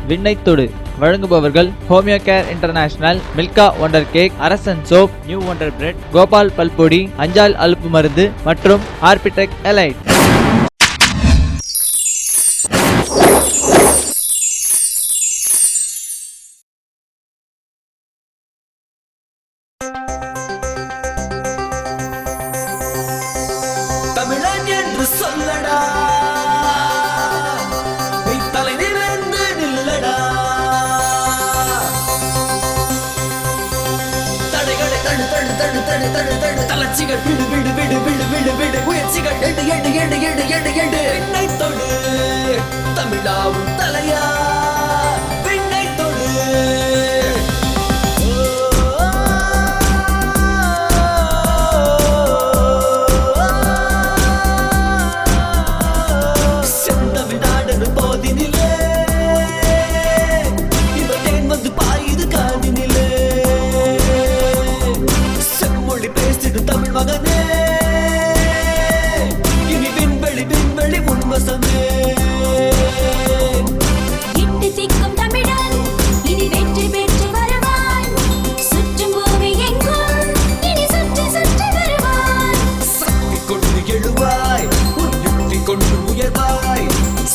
விண்ணை தொடு. வழங்குபவர்கள் Homeo Care International, Milka Wonder Cake, Arasan soap, New Wonder Bread, Gopal பல்பொடி, அஞ்சால் அலுப்பு மருந்து மற்றும் ஆர்பிடெக் எலைட். தளர்ச்சிகள் விடு விடு விடு விடு விடு விடு முயற்சிகள் எடு எடு எடு எடு எடு எடு விண்ணை தொடு தமிழாவும் தலையா விண்ணை தொடு. செந்தமிழ்நாடு போதினிலே இவர் தேன் வந்து பாயுது காதினிலே. தமிழ் மகனே இனி விண்வெளி விண்வெளி உன்வசமே. இட்டு திக்கும் தமிழன் இனி வெற்றி பெற்று வருவான். சுற்றும் பூமி எங்கும் இனி சுற்றி சுற்றி வருவான். சக்தி கொண்டு எழுவாய், உன் யுக்தி கொண்டு உயர்வாய்.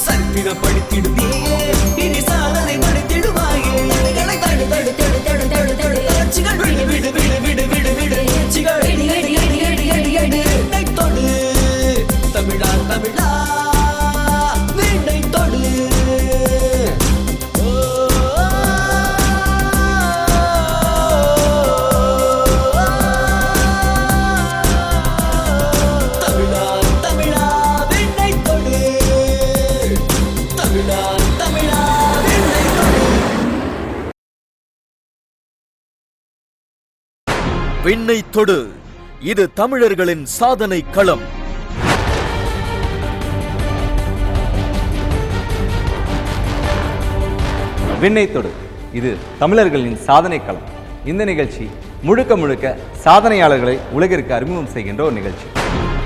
சரித்திரம் படித்திடுவியே, இனி சாதனை படித்திடுவாயே. தடு தடு தடு தடு தடு தடு தடு தளர்ச்சிகள் விடு விடு விடு விடு விடு விடு முயற்சிகள் விண்ணை தொடு தமிழா தமிழா விண்ணை தொடு. தமிழா தமிழா விண்ணை தொடு தமிழா தமிழா விண்ணை தொடு. விண்ணை தொடு, இது தமிழர்களின் சாதனை களம். விண்ணை தொடு, இது தமிழர்களின் சாதனை களம். இந்த நிகழ்ச்சி முழுக்க முழுக்க சாதனையாளர்களை உலகிற்கு அறிமுகம் செய்கின்ற ஒரு நிகழ்ச்சி.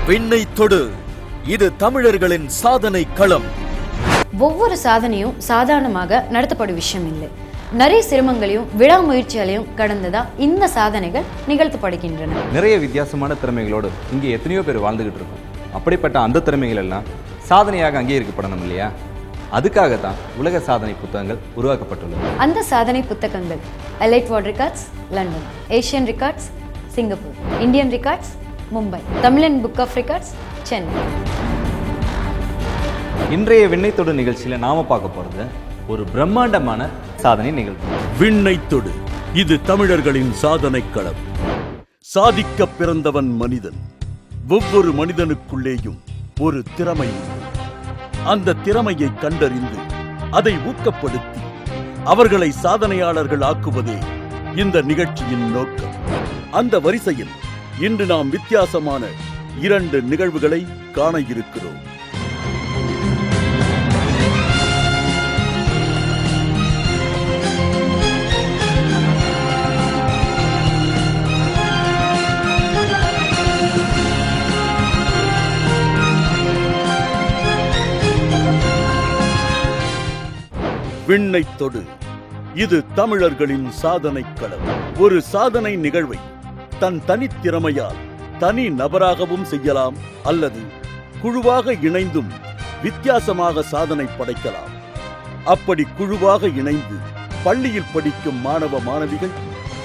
விண்ணை தொடு, இது தமிழர்களின் சாதனை களம். ஒவ்வொரு சாதனையும் சாதாரணமாக நடத்தப்படும் விஷயம் இல்லை. நிறைய சிரமங்களையும் விடாமுயற்சிகளையும் கடந்துதான் இந்த சாதனைகள் நிகழ்த்தப்படுகின்றன. நிறைய வித்தியாசமான திறமைகளோடு இங்கே எத்தனையோ பேர் வாழ்ந்துகிட்டு இருக்கோம். அப்படிப்பட்ட அந்த திறமைகள் எல்லாம் சாதனையாக அங்கீகரிக்கப்படணும் இல்லையா? அதுக்காகத்தான் உலக சாதனை புத்தகங்கள் உருவாக்கப்பட்டுள்ளது. அந்த சாதனை புத்தகங்கள் elite world records London, Asian records Singapore, Indian records Mumbai, தமிழன் புக் ஆஃப் ரெக்கார்ட்ஸ் சென்னை. இன்றைய விண்ணை தொடு நிகழ்ச்சியில் நாம பார்க்க போறது ஒரு பிரம்மாண்டமான சாதனை நிகழ்வு. விண்ணை தொடு, இது தமிழர்களின் சாதனை களம். சாதிக்க பிறந்தவன் மனிதன். ஒவ்வொரு மனிதனுக்குள்ளேயும் ஒரு திறமை உண்டு. அந்த திறமையை கண்டறிந்து அதை ஊக்கப்படுத்தி அவர்களை சாதனையாளர்கள் ஆக்குவதே இந்த நிகழ்ச்சியின் நோக்கம். அந்த வரிசையில் இன்று நாம் வித்தியாசமான 2 நிகழ்வுகளை காண இருக்கிறோம். விண்ணை தொடு, இது தமிழர்களின் சாதனை களம். ஒரு சாதனை நிகழ்வை தன் தனித்திறமையால் தனி நபராகவும் செய்யலாம், அல்லது குழுவாக இணைந்தும் வித்தியாசமாக சாதனை படைக்கலாம். அப்படி குழுவாக இணைந்து பள்ளியில் படிக்கும் மாணவ மாணவிகள்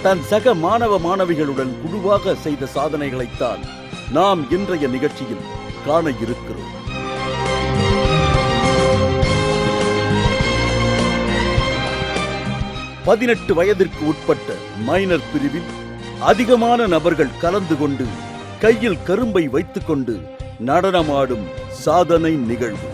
தன் சக மாணவ மாணவிகளுடன் குழுவாக செய்த சாதனைகளைத்தான் நாம் இன்றைய நிகழ்ச்சியில் காண இருக்கிறோம். பதினெட்டு வயதிற்கு உட்பட்ட மைனர் பிரிவில் அதிகமான நபர்கள் கலந்து கொண்டு கையில் கரும்பை வைத்துக்கொண்டு நடனமாடும் சாதனை நிகழ்வு.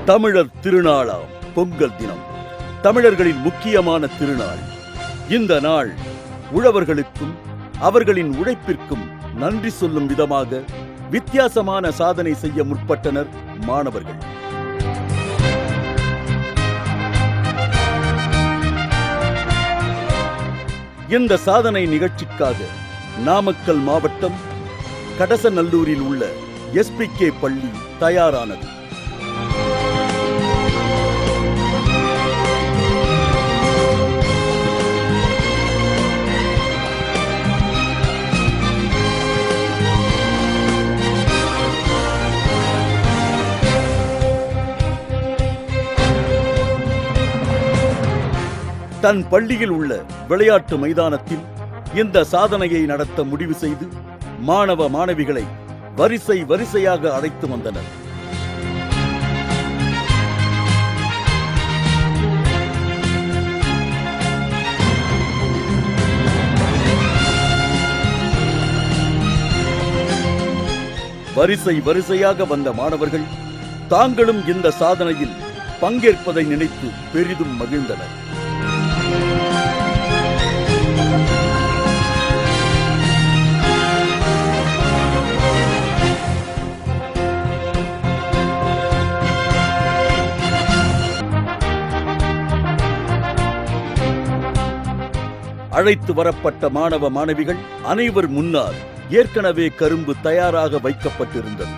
தமிழர் திருநாளாம் பொங்கல் தினம் தமிழர்களின் முக்கியமான திருநாள். இந்த நாள் உழவர்களுக்கும் அவர்களின் உழைப்பிற்கும் நன்றி சொல்லும் விதமாக வித்தியாசமான சாதனை செய்ய முற்பட்டனர் மாணவர்கள். இந்த சாதனை நிகழ்ச்சிக்காக நாமக்கல் மாவட்டம் கடசநல்லூரில் உள்ள SPK பள்ளி தயாரானது. தன் பள்ளியில் உள்ள விளையாட்டு மைதானத்தில் இந்த சாதனையை நடத்த முடிவு செய்து மாணவ மாணவிகளை வரிசை வரிசையாக அழைத்து வந்தனர். வரிசை வரிசையாக வந்த மாணவர்கள் தாங்களும் இந்த சாதனையில் பங்கேற்பதை நினைத்து பெரிதும் மகிழ்ந்தனர். அழைத்து வரப்பட்ட மாணவ மாணவிகள் அனைவர் முன்னால் ஏற்கனவே கரும்பு தயாராக வைக்கப்பட்டிருந்தது.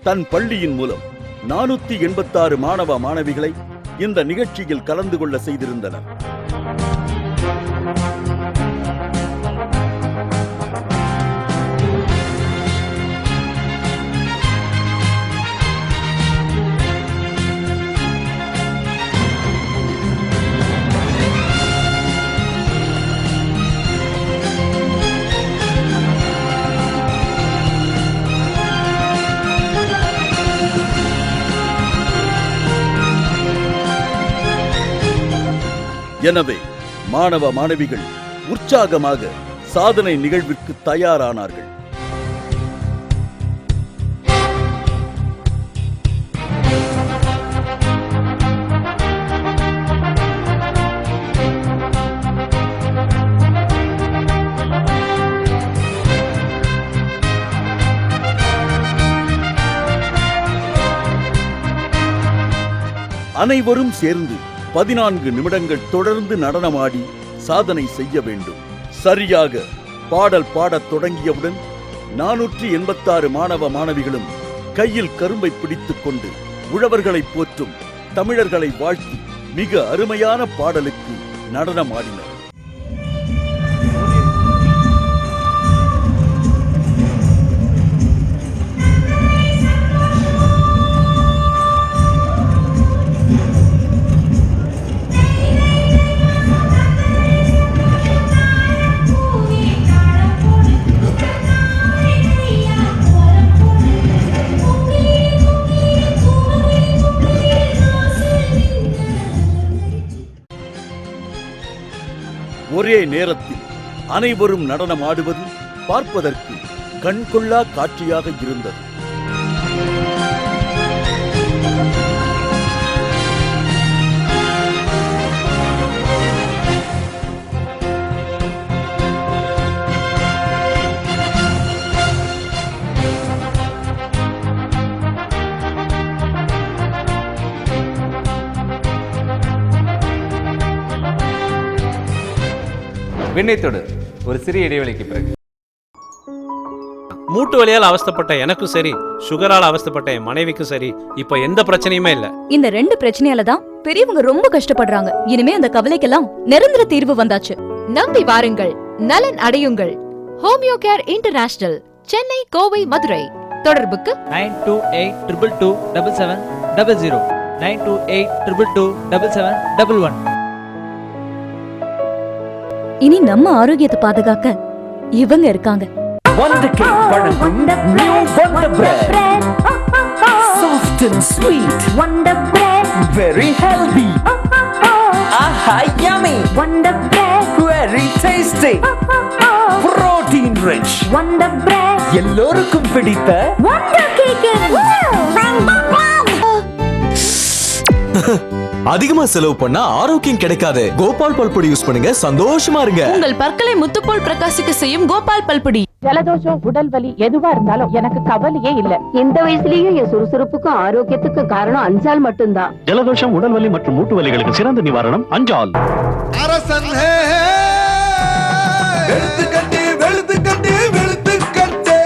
தன் பள்ளியின் மூலம் 486 மாணவ மாணவிகளை இந்த நிகழ்ச்சியில் கலந்து கொள்ள செய்திருந்தனர். எனவே மாணவ மாணவிகள் உற்சாகமாக சாதனை நிகழ்விற்கு தயாரானார்கள். அனைவரும் சேர்ந்து 14 நிமிடங்கள் தொடர்ந்து நடனமாடி சாதனை செய்ய வேண்டும். சரியாக பாடல் பாடத் தொடங்கியவுடன் 486 மாணவ மாணவிகளும் கையில் கரும்பை பிடித்துக் கொண்டு உழவர்களை போற்றும் தமிழர்களை வாழ்த்தி மிக அருமையான பாடலுக்கு நடனமாடினர். ஒரே நேரத்தில் அனைவரும் நடனமாடுவது பார்ப்பதற்கு கண்கொள்ளா காட்சியாக இருந்தது. விண்ணைத்தோடு ஒரு சிறிய இடைவெளிக்கு பிறகு மூட்டு வலியால் அவஸ்தைப்பட்ட எனக்கும் சரி, சுகரால் அவஸ்தைப்பட்ட என் மனைவிக்கும் சரி, இப்ப எந்த பிரச்சனையுமே இல்ல. இந்த 2 பிரச்சனையால தான் பெரியவங்க ரொம்ப கஷ்டப்படுறாங்க. இனிமே அந்த கவலைக்கெல்லாம் நிரந்தர தீர்வு வந்தாச்சு. நம்பி வாருங்கள், நலன் அடையுங்கள். Homeo Care international, Chennai, Kovai, Madurai. தொடர்புக்கு 9282227700 9282227711. இனி நம்ம ஆரோக்கியத்தை பாதுகாக்க இவங்க இருக்காங்க. Wonder Cake வழங்கும் New Wonder Bread. Soft and sweet. Wonder Bread. Very healthy. Aha, yummy. Wonder Bread. Very tasty. Protein rich. Wonder Bread. எல்லோருக்கும் பிடித்த Wonder Cake. அதிகமா செலவு பண்ணா ஆரோக்கியம் கிடைக்காது. கோபால் பல்பொடி யூஸ் பண்ணுங்க, சந்தோஷமா இருங்க. உங்கள் பற்களை முத்துப்போல் பிரகாசிக்க செய்யும் கோபால் பல்பொடி. ஜலதோஷம், உடல் வலி எதுவா இருந்தாலும் எனக்கு கவலையே இல்ல. இந்த வயசுலயும் என் சுறுசுறுப்புக்கும் ஆரோக்கியத்துக்கும் காரணம் அஞ்சால் மட்டும்தான். ஜலதோஷம், உடல் வலி மற்றும் மூட்டு வலிகளுக்கு சிறந்த நிவாரணம் அஞ்சால். அரசன் வெளுத்துக்கட்டு வெளுத்துக்கட்டு வெளுத்துக்கட்டு.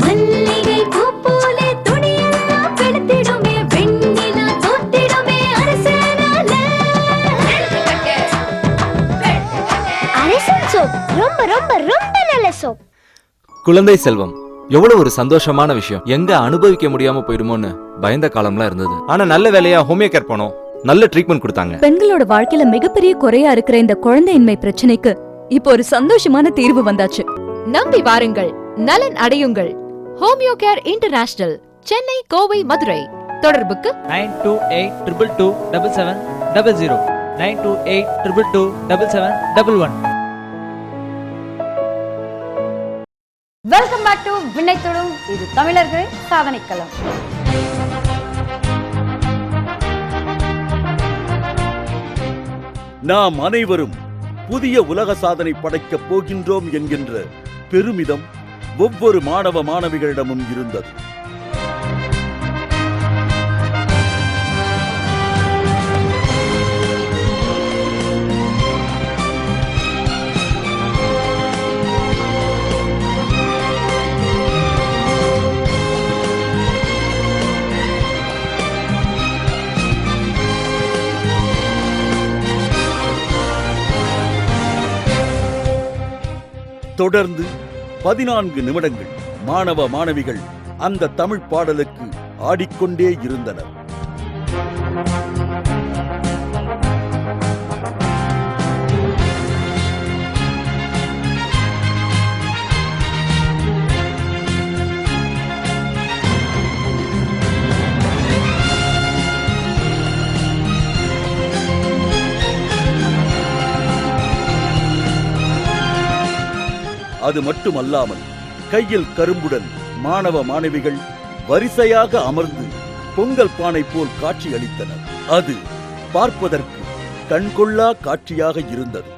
மல்லிகை பூ போல துணியெல்லாம் வெளுத்திடுமே, வெண்ணிலா தோத்திடுமே அரசனால. அரசன் சோப் ரொம்ப ரொம்ப ரொம்ப நல்ல சோப். குழந்தை செல்வம் எவ்வளவு ஒரு சந்தோஷமான விஷயம். எங்க அனுபவிக்க முடியாம போயிடுமோன்னு பயந்த காலம்லாம் இருந்தது. ஆனா நல்ல வேலையா ஹோமியோ கேர் போனோம், நல்ல ட்ரீட்மெண்ட் கொடுத்தாங்க. பெண்களோட வாழ்க்கையில மிகப்பெரிய குறையா இருக்கிற இந்த குழந்தையின்மை பிரச்சனைக்கு இப்போ ஒரு சந்தோஷமான தீர்வு வந்தாச்சு. நம்பி வாருங்கள், நலன் அடையுங்கள். Homeo Care international, Chennai, Kovai, Madurai. தொடர்புக்கு 9282777700 9282227711. வெல்கம் பேக் டு விண்ணை தொடும் இது தமிழர்களின் சாதனை களம். நாம் அனைவரும் புதிய உலக சாதனை படைக்கப் போகின்றோம் என்கின்ற பெருமிதம் ஒவ்வொரு மாணவ மாணவிகளிடமும் இருந்தது. தொடர்ந்து 14 நிமிடங்கள் மாணவ மாணவிகள் அந்த தமிழ் பாடலுக்கு ஆடிக்கொண்டே இருந்தனர். அது மட்டுமல்லாமல் கையில் கரும்புடன் மாணவ மாணவிகள் வரிசையாக அமர்ந்து பொங்கல் பானை போல் காட்சி அளித்தனர். அது பார்ப்பதற்கு கண்கொள்ளா காட்சியாக இருந்தது.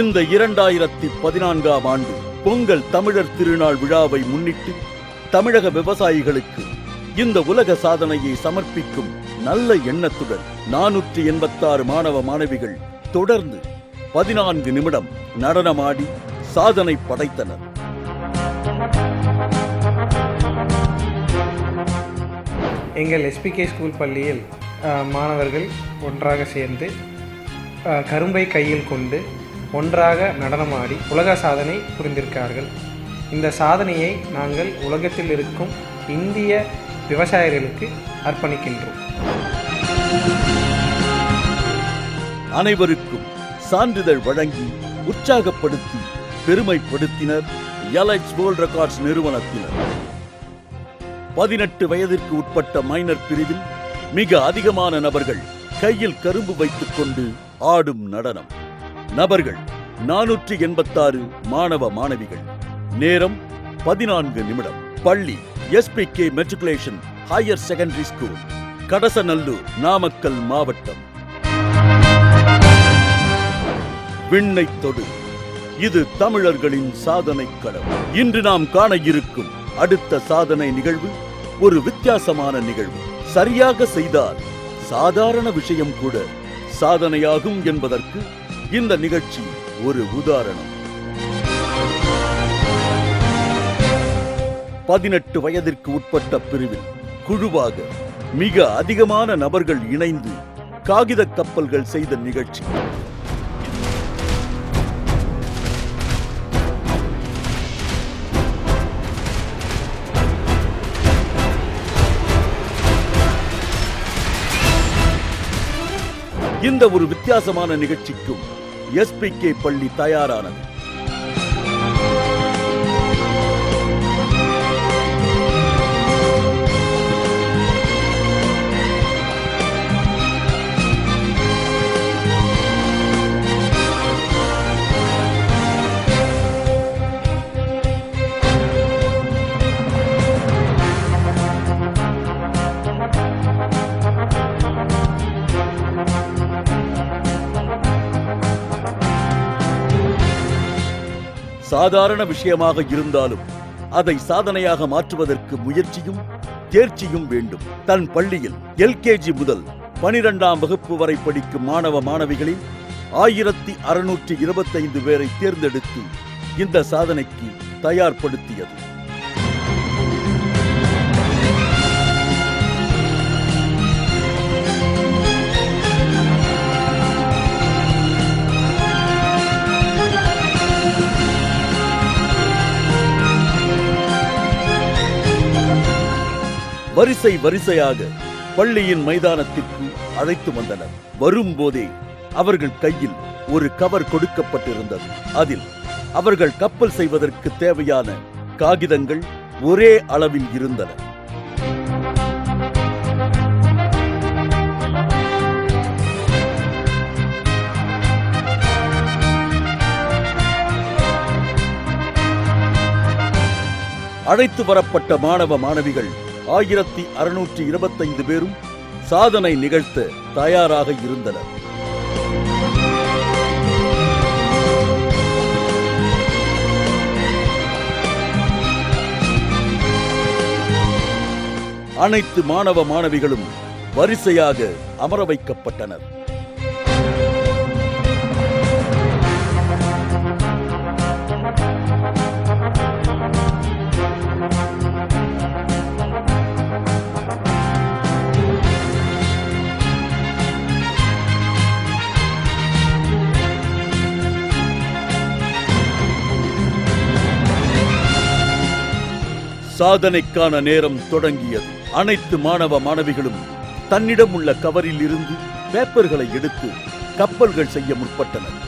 இந்த 2014ஆம் ஆண்டு பொங்கல் தமிழர் திருநாள் விழாவை முன்னிட்டு தமிழக விவசாயிகளுக்கு இந்த உலக சாதனையை சமர்ப்பிக்கும் நல்ல எண்ணத்துடன் 486 மாணவ மாணவிகள் தொடர்ந்து 14 நிமிடம் நடனமாடி சாதனை படைத்தனர். எங்கள் எஸ்பிகே ஸ்கூல் பள்ளியில் மாணவர்கள் ஒன்றாக சேர்ந்து கரும்பை கையில் கொண்டு ஒன்றாக நடனமாடி உலக சாதனை புரிந்திருக்கிறார்கள். இந்த சாதனையை நாங்கள் உலகத்தில் இருக்கும் இந்திய விவசாயிகளுக்கு அர்ப்பணிக்கின்றோம். அனைவருக்கும் சான்றிதழ் வழங்கி உற்சாகப்படுத்தி பெருமைப்படுத்தினர் எலைட்ஸ் வேர்ல்ட் ரெக்கார்ட்ஸ் நிறுவனத்தினர். 18 வயதிற்கு உட்பட்ட மைனர் பிரிவில் மிக அதிகமான நபர்கள் கையில் கரும்பு வைத்துக் கொண்டு ஆடும் நடனம். நபர்கள் 486 மாணவ மாணவிகள். நேரம் 14 நிமிடம். பள்ளி SPK matriculation higher secondary school, Kadasanallur, Namakkal மாவட்டம். விண்ணை தொடு இது தமிழர்களின் சாதனை களம். இன்று நாம் காண இருக்கும் அடுத்த சாதனை நிகழ்வு ஒரு வித்தியாசமான நிகழ்வு. சரியாக செய்தால் சாதாரண விஷயம் கூட சாதனையாகும் என்பதற்கு இந்த நிகழ்ச்சி ஒரு உதாரணம். 18 வயதிற்கு உட்பட்ட பிரிவில் குழுவாக மிக அதிகமான நபர்கள் இணைந்து காகித கப்பல்கள் செய்த நிகழ்ச்சி. இந்த ஒரு வித்தியாசமான நிகழ்ச்சிக்கும் SPK பள்ளி தயாரானது. சாதாரண விஷயமாக இருந்தாலும் அதை சாதனையாக மாற்றுவதற்கு முயற்சியும் தேர்ச்சியும் வேண்டும். தன் பள்ளியில் LKG முதல் 12ஆம் வகுப்பு வரை படிக்கும் மாணவ மாணவிகளில் 1625 பேரை தேர்ந்தெடுத்து இந்த சாதனைக்கு தயார்படுத்தியது. வரிசை வரிசையாக பள்ளியின் மைதானத்திற்கு அழைத்து வந்தனர். வரும்போதே அவர்கள் கையில் ஒரு கவர் கொடுக்கப்பட்டிருந்தது. அதில் அவர்கள் கப்பல் செய்வதற்கு தேவையான காகிதங்கள் ஒரே அளவில் இருந்தன. அழைத்து வரப்பட்ட மாணவ மாணவிகள் 1625 பேரும் சாதனை நிகழ்த்த தயாராக இருந்தனர். அனைத்து மாணவ மாணவிகளும் வரிசையாக அமர வைக்கப்பட்டனர். சாதனைக்கான நேரம் தொடங்கியது. அனைத்து மாணவ மாணவிகளும் தன்னிடம் உள்ள கவரில் இருந்து பேப்பர்களை எடுத்து கப்பல்கள் செய்ய முற்பட்டனர்.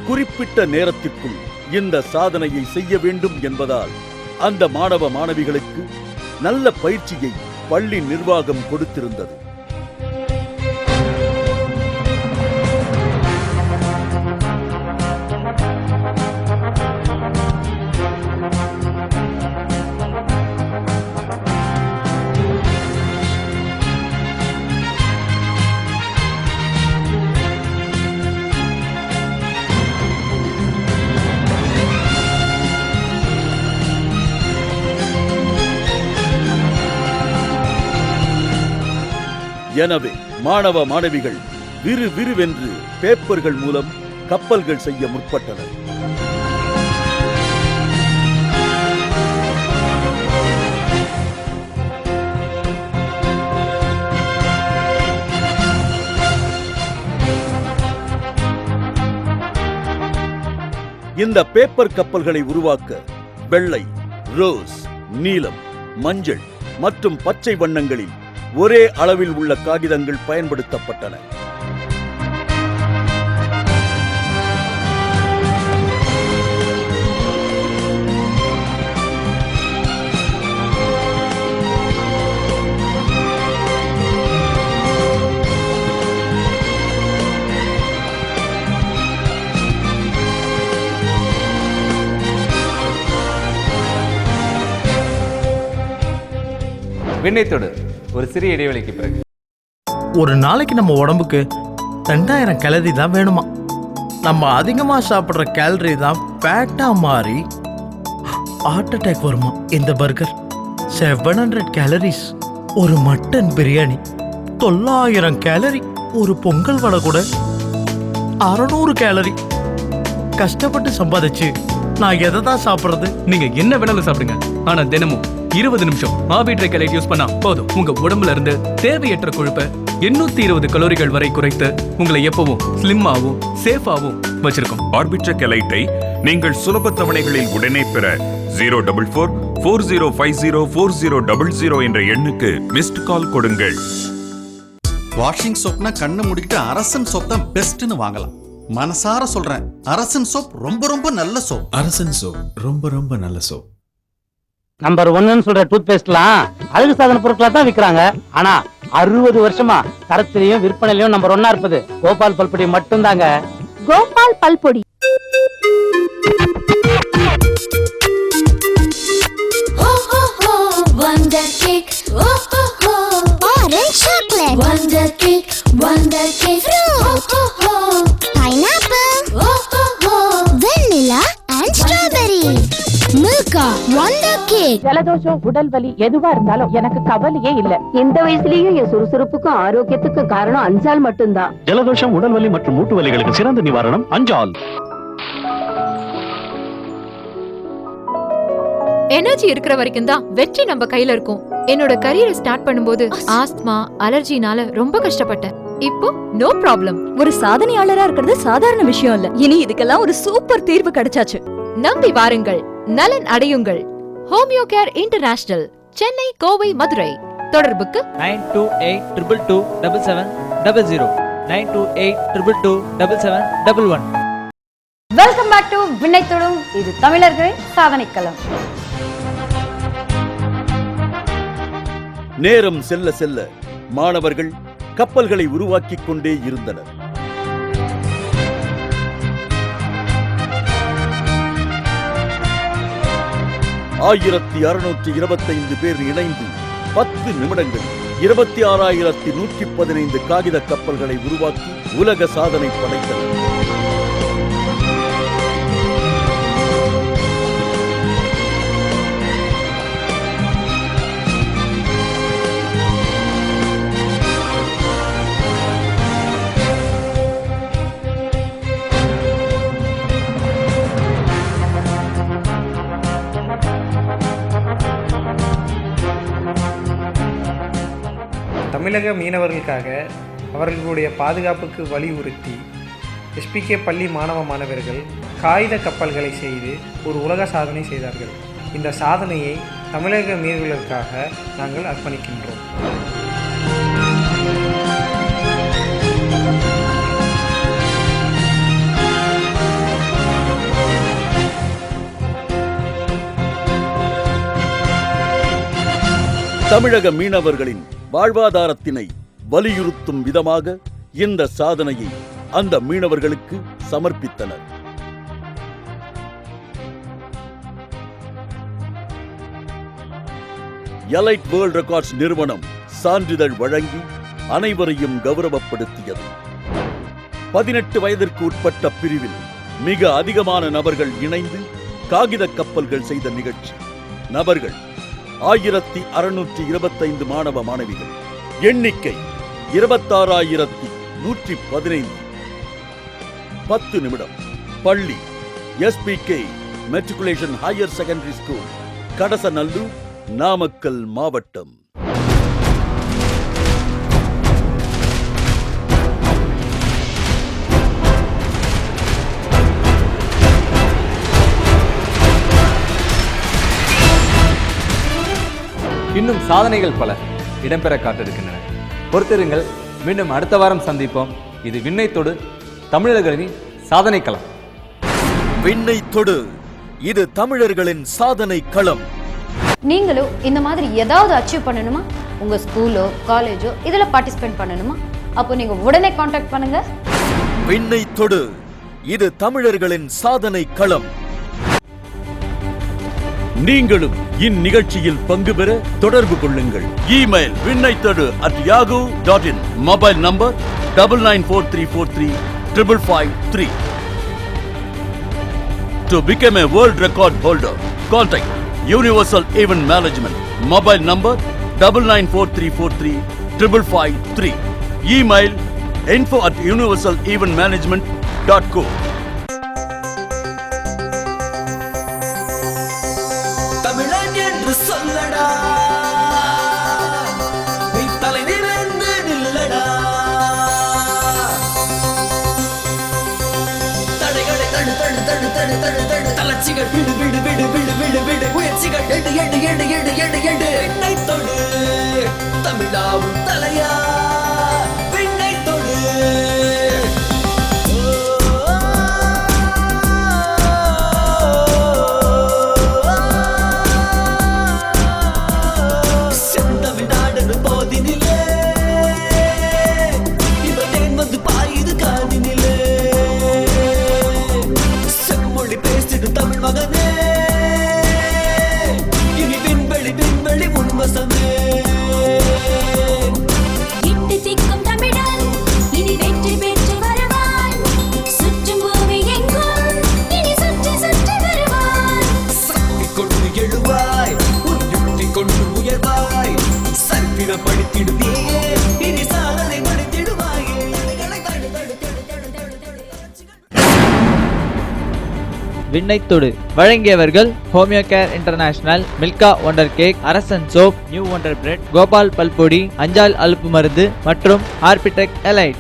குறிப்பிட்ட நேரத்திற்குள் இந்த சாதனையை செய்ய வேண்டும் என்பதால் அந்த மாணவ மாணவிகளுக்கு நல்ல பயிற்சியை பள்ளி நிர்வாகம் கொடுத்திருந்தது. எனவே மாணவ மாணவிகள் விறுவிறுவென்று பேப்பர்கள் மூலம் கப்பல்கள் செய்ய முற்பட்டனர். இந்த பேப்பர் கப்பல்களை உருவாக்க வெள்ளை, ரோஸ், நீலம், மஞ்சள் மற்றும் பச்சை வண்ணங்களில் ஒரே அளவில் உள்ள காகிதங்கள் பயன்படுத்தப்பட்டன. விண்ணைத்தோடு ஒரு சிறிய இடைவெளிக்கு பிறகு ஒரு நாளைக்கு நம்ம உடம்புக்கு 2000 கேலரி தான் வேணுமா. நம்ம அதிகமாக சாப்பிட்ற கேலரி தான் ஃபேட்டாக மாறி ஹார்ட் அட்டாக் வருமா. இந்த பர்கர் 700 கேலரிஸ், ஒரு மட்டன் பிரியாணி 900 கேலரி, ஒரு பொங்கல் வடை கூட 600 கேலரி. கஷ்டப்பட்டு சம்பாதிச்சு நான் எதை தான் சாப்பிட்றது? நீங்க என்ன வேணாலும் சாப்பிடுங்க, ஆனா தினமும் 20 நிமிஷம் ஆர்பிட்ரேக் எலைட் யூஸ் பண்ணா போதும். உங்க உடம்புல இருந்து தேவையற்ற கொழுப்பை 820 கலோரிகள் வரை குறைத்து உங்களை எப்பவும் ஸ்லிம்மாவும் சேஃபாவும் வச்சிருக்கோம். ஆர்பிட்ரேக் எலைட்டை நீங்கள் சுலப தவணைகளில் உடனே பெற 04440504000 என்ற எண்ணுக்கு மிஸ்ட் கால் கொடுங்கள். வாஷிங் சோப்னா கண்ணு முடிக்கிட்டு அரசன் சோப் தான் பெஸ்ட்னு வாங்கலாம். மனசார சொல்றேன், அரசன் சோப் ரொம்ப ரொம்ப நல்ல சோப். அரசன் சோப் ரொம்ப ரொம்ப நல்ல சோப். நம்பர் 1 சொல்ற டூத் பேஸ்ட்லாம் அழகு சாதன பொருட்களா தான் விக்கிறாங்க. ஆனா 60 வருஷமா தரத்திலையும் விற்பனையிலையும் நம்பர் 1 இருப்பது கோபால் பல்பொடி மட்டும்தாங்க. Gopal பல்பொடி. Wonder cake, oh ho ho. Orange chocolate, wonder cake, wonder cake. Fruit, oh ho ho. Pineapple, oh ho ho. Vanilla and strawberry. Milka, wonder cake. ஜலதோஷம், உடல் வலி எதுவா இருந்தாலும் எனக்கு கவலையே இல்ல. இந்த வயசுலயும் என் சுறுசுறுப்புக்கும் ஆரோக்கியத்துக்கும் காரணம் அஞ்சால் மட்டும்தான். ஜலதோஷம், உடல் வலி மற்றும் மூட்டு வலிகளுக்கு சிறந்த நிவாரணம் அஞ்சால். எனர்ஜி இருக்கிற வரைக்கும் தான் வெற்றி நம்ம கையில இருக்கும். என்னோட கரியரை ஸ்டார்ட் பண்ணும்போது ஆஸ்துமா, அலர்ஜினால ரொம்ப கஷ்டப்பட்டேன். இப்போ நோ ப்ராப்ளம். ஒரு சாதனையாளரா இருக்கிறது சாதாரண விஷயம் இல்ல. இனி இதுக்கெல்லாம் ஒரு சூப்பர் தீர்வு கிடைச்சாச்சு. நம்பி வாருங்கள், நலன் அடையுங்கள். Homeo Care international, Chennai, Kovai, Madurai. தொடர்புக்கு 9282277700 9282277711. வெல்கம் பேக் டு விண்ணைத்தொடும், இது தமிழர்களின் சாதனைக்களம். நேரம் செல்ல செல்ல மாணவர்கள் கப்பல்களை உருவாக்கிக் கொண்டே இருந்தனர். ஆயிரத்தி 625 பேர் இணைந்து 10 நிமிடங்கள் 26,115 காகித கப்பல்களை உருவாக்கி உலக சாதனை படைத்தனர். தமிழக மீனவர்களுக்காக அவர்களுடைய பாதுகாப்புக்கு வலியுறுத்தி எஸ்பிகே பள்ளி மாணவர்கள் காகித கப்பல்களை செய்து ஒரு உலக சாதனை செய்தார்கள். இந்த சாதனையை தமிழக மீனவர்களுக்காக நாங்கள் அர்ப்பணிக்கின்றோம். தமிழக மீனவர்களின் வாழ்வாதாரத்தினை வலியுறுத்தும் விதமாக இந்த சாதனையை அந்த மீனவர்களுக்கு சமர்ப்பித்தனர். எலைட் வேர்ல்ட் ரெக்கார்ட்ஸ் நிறுவனம் சான்றிதழ் வழங்கி அனைவரையும் கௌரவப்படுத்தியது. 18 வயதிற்கு உட்பட்ட பிரிவில் மிக அதிகமான நபர்கள் இணைந்து காகித கப்பல்கள் செய்த நிகழ்ச்சி. நபர்கள் 1625 மாணவ மாணவிகள். எண்ணிக்கை 26,115. 10 நிமிடம். பள்ளி SPK matriculation higher secondary school, Kadasanallur, Namakkal மாவட்டம். இன்னும் சாதனைகள் பல இடம்பெற காத்திருக்கின்றன. பொறுத்திருங்கள், மீண்டும் அடுத்த வாரம் சந்திப்போம். இது விண்ணை தொடு, தமிழர்களின் சாதனை களம். விண்ணை தொடு, இது தமிழர்களின் சாதனை களம். நீங்களும் இந்த மாதிரி ஏதாவது அச்சீவ் பண்ணணுமா? உங்க ஸ்கூலோ காலேஜோ இதில் பார்ட்டிசிபேட் பண்ணணுமா? அப்போ நீங்க உடனே காண்டாக்ட் பண்ணுங்க. விண்ணை தொடு, இது தமிழர்களின் சாதனை களம். நீங்களும் இந்நிகழ்ச்சியில் பங்கு பெற தொடர்பு கொள்ளுங்கள். Email vinnaittadu@yahoo.in. Mobile number 9943435553. To become a world record holder, contact Universal Event Management. Mobile number 9943435553. Email info@universaleventmanagement.co. தமிழன் என்று சொல்லடா, நீ தலை நிமிர்ந்து நில்லடா. தடைகளை தடு தடு தடு தடு தடு தடு, தளர்ச்சிகள் விடு விடு விடு விடு விடு விடு, முயற்சிகள் எடு எடு எடு எடு எடு எடு. விண்ணை தொடு, தமிழாவும் தலையா, விண்ணை தொடு. செந்தமிழ்நாடு போதினிலே, இவர் தேன் வந்து பாயுது காதினிலே. செம்மொழி பேசிடும் தமிழ் மகனே, இனி விண்வெளி விண்வெளி உன்வசமே. இட்டு திக்கும் தமிழன் இனி வெற்றி பெற்று வருவான். சுற்றும் பூமி எங்கும் இனி சுற்றி சுற்றி வருவான். சக்தி கொண்டு எழுவாய், உன் யுக்தி கொண்டு உயர்வாய். சற்பின படித்திடுவியே, இனி சாதனை படித்திடுவாயே. தடைகளை தடு தடு தடு தடு தடு தடு. விண்ணை தொடு வழங்கியவர்கள் Homeo Care International, Milka Wonder Cake, Arasan soap, New Wonder Bread, Gopal பல்பொடி, அஞ்சால் அலுப்பு மருந்து மற்றும் ஆர்பிடெக் எலைட்.